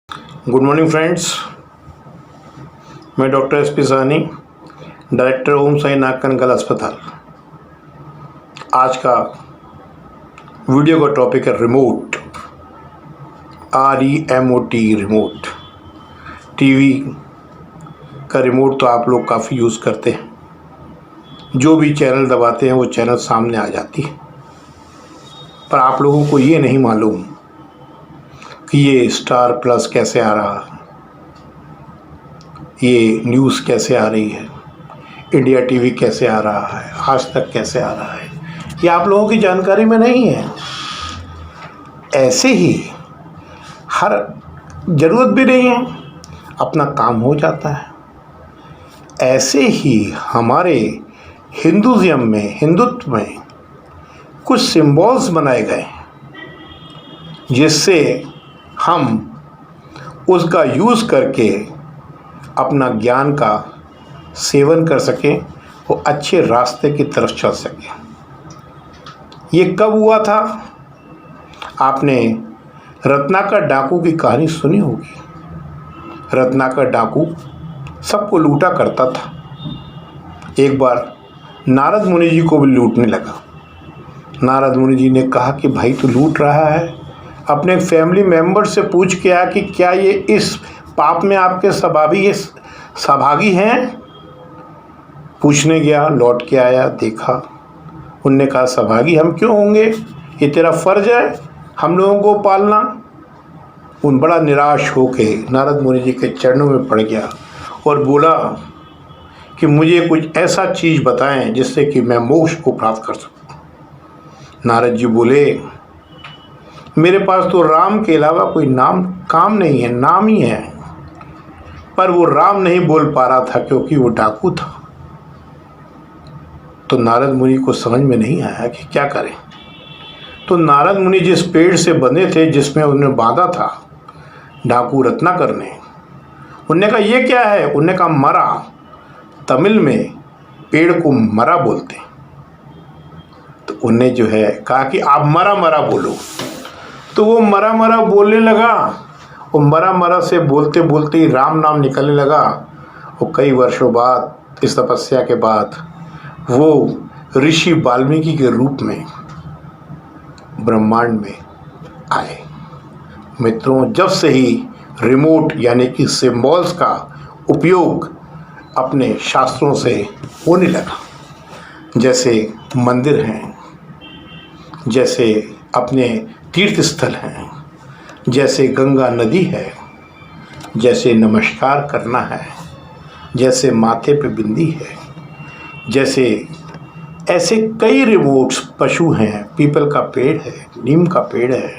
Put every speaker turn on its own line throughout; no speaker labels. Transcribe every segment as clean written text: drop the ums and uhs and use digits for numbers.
Good morning friends, मैं doctor S P Sahni, director Om Sai Nag कनकल अस्पताल। आज का वीडियो का टॉपिक है रिमोट, REMOT, रिमोट। टीवी का रिमोट तो आप लोग काफ़ी यूज़ करते हैं। जो भी चैनल दबाते हैं वो चैनल सामने आ जाती है, पर आप लोगों को ये नहीं मालूम कि ये स्टार प्लस कैसे आ रहा है, ये न्यूज़ कैसे आ रही है, इंडिया टीवी कैसे आ रहा है, आज तक कैसे आ रहा है, ये आप लोगों की जानकारी में नहीं है। ऐसे ही हर ज़रूरत भी नहीं है, अपना काम हो जाता है। ऐसे ही हमारे हिंदुत्व में कुछ सिंबल्स बनाए गए जिससे हम उसका यूज़ करके अपना ज्ञान का सेवन कर सकें और अच्छे रास्ते की तरफ चल सकें। ये कब हुआ था? आपने रत्नाकर डाकू की कहानी सुनी होगी। रत्नाकर डाकू सबको लूटा करता था। एक बार नारद मुनि जी को भी लूटने लगा। नारद मुनि जी ने कहा कि भाई तू लूट रहा है, अपने फैमिली मेंबर से पूछ के आ कि क्या ये इस पाप में आपके सहभागी हैं। पूछने गया, लौट के आया, देखा। उनने कहा सहभागी हम क्यों होंगे, ये तेरा फर्ज है हम लोगों को पालना। उन बड़ा निराश होके नारद मुनि जी के चरणों में पड़ गया और बोला कि मुझे कुछ ऐसा चीज़ बताएं जिससे कि मैं मोक्ष को प्राप्त कर सकूं। नारद जी बोले मेरे पास तो राम के अलावा कोई काम नहीं है, नाम ही है। पर वो राम नहीं बोल पा रहा था क्योंकि वो डाकू था। तो नारद मुनि को समझ में नहीं आया कि क्या करें। तो नारद मुनि जिस पेड़ से बंधे थे, जिसमें उन्हें बांधा था डाकू रत्नाकर ने, उन्होंने कहा ये क्या है? उन्होंने कहा मरा। तमिल में पेड़ को मरा बोलते हैं। तो उन्हें जो है कहा कि आप मरा मरा बोलो। तो वो मरा मरा बोलने लगा। वो मरा मरा से बोलते बोलते ही राम नाम निकलने लगा। और कई वर्षों बाद, इस तपस्या के बाद, वो ऋषि वाल्मीकि के रूप में ब्रह्मांड में आए। मित्रों, जब से ही रिमोट यानी कि सिंबल्स का उपयोग अपने शास्त्रों से होने लगा, जैसे मंदिर हैं, जैसे अपने तीर्थ स्थल हैं, जैसे गंगा नदी है, जैसे नमस्कार करना है, जैसे माथे पे बिंदी है, जैसे ऐसे कई रिमोट्स पशु हैं, पीपल का पेड़ है, नीम का पेड़ है,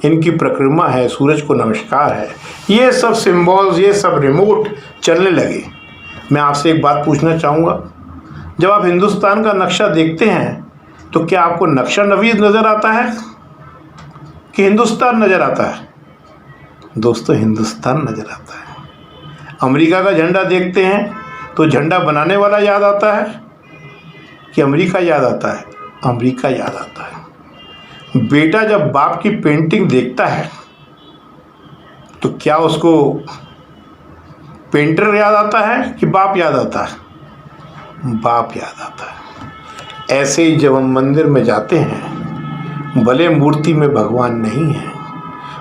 इनकी परिक्रमा है, सूरज को नमस्कार है, ये सब सिंबल्स, ये सब रिमोट चलने लगे। मैं आपसे एक बात पूछना चाहूँगा, जब आप हिंदुस्तान का नक्शा देखते हैं तो क्या आपको नक्शा नवीद नज़र आता है कि हिंदुस्तान नज़र आता है? दोस्तों, हिंदुस्तान नज़र आता है। अमेरिका का झंडा देखते हैं तो झंडा बनाने वाला याद आता है कि अमेरिका याद आता है? अमेरिका याद आता है। बेटा जब बाप की पेंटिंग देखता है तो क्या उसको पेंटर याद आता है कि बाप याद आता है? बाप याद आता है। ऐसे ही जब हम मंदिर में जाते हैं, भले मूर्ति में भगवान नहीं है,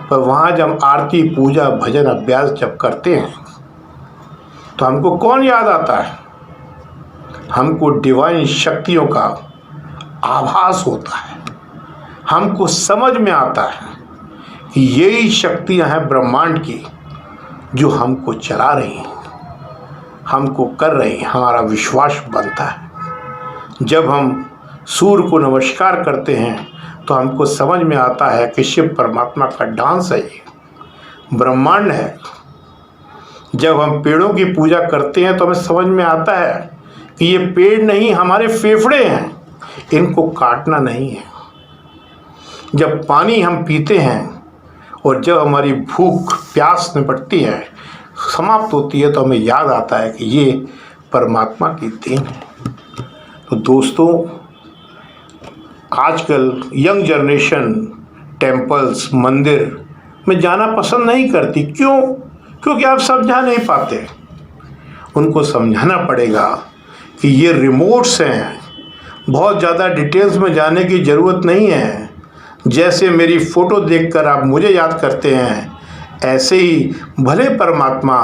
पर वहाँ जब आरती, पूजा, भजन, अभ्यास जब करते हैं तो हमको कौन याद आता है? हमको डिवाइन शक्तियों का आभास होता है। हमको समझ में आता है कि यही शक्तियाँ हैं ब्रह्मांड की जो हमको चला रही हैं, हमको कर रही हैं। हमारा विश्वास बनता है। जब हम सूर्य को नमस्कार करते हैं तो हमको समझ में आता है कि शिव परमात्मा का डांस है, ये ब्रह्मांड है। जब हम पेड़ों की पूजा करते हैं तो हमें समझ में आता है कि ये पेड़ नहीं, हमारे फेफड़े हैं, इनको काटना नहीं है। जब पानी हम पीते हैं और जब हमारी भूख प्यास निपटती है, समाप्त होती है, तो हमें याद आता है कि ये परमात्मा की देन है। तो दोस्तों, आजकल यंग जनरेशन टेम्पल्स, मंदिर में जाना पसंद नहीं करती। क्यों? क्योंकि आप समझा नहीं पाते। उनको समझाना पड़ेगा कि ये रिमोट्स हैं, बहुत ज़्यादा डिटेल्स में जाने की ज़रूरत नहीं है। जैसे मेरी फ़ोटो देखकर आप मुझे याद करते हैं, ऐसे ही भले परमात्मा,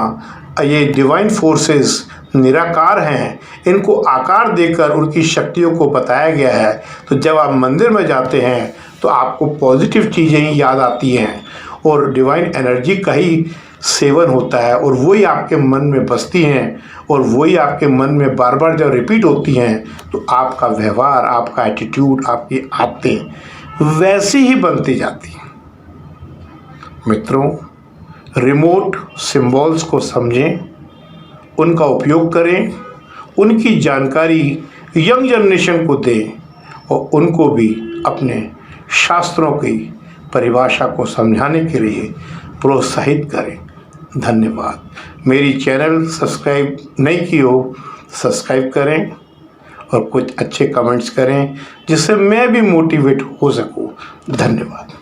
ये डिवाइन फोर्सेस निराकार हैं, इनको आकार देकर उनकी शक्तियों को बताया गया है। तो जब आप मंदिर में जाते हैं तो आपको पॉजिटिव चीज़ें ही याद आती हैं और डिवाइन एनर्जी का ही सेवन होता है और वही आपके मन में बसती हैं और वही आपके मन में बार बार जब रिपीट होती हैं तो आपका व्यवहार, आपका एटीट्यूड, आपकी आदतें वैसी ही बनती जाती हैं। मित्रों, रिमोट सिंबल्स को समझें, उनका उपयोग करें, उनकी जानकारी यंग जनरेशन को दें और उनको भी अपने शास्त्रों की परिभाषा को समझाने के लिए प्रोत्साहित करें। धन्यवाद। मेरी चैनल सब्सक्राइब नहीं की हो, सब्सक्राइब करें और कुछ अच्छे कमेंट्स करें जिससे मैं भी मोटिवेट हो सकूं। धन्यवाद।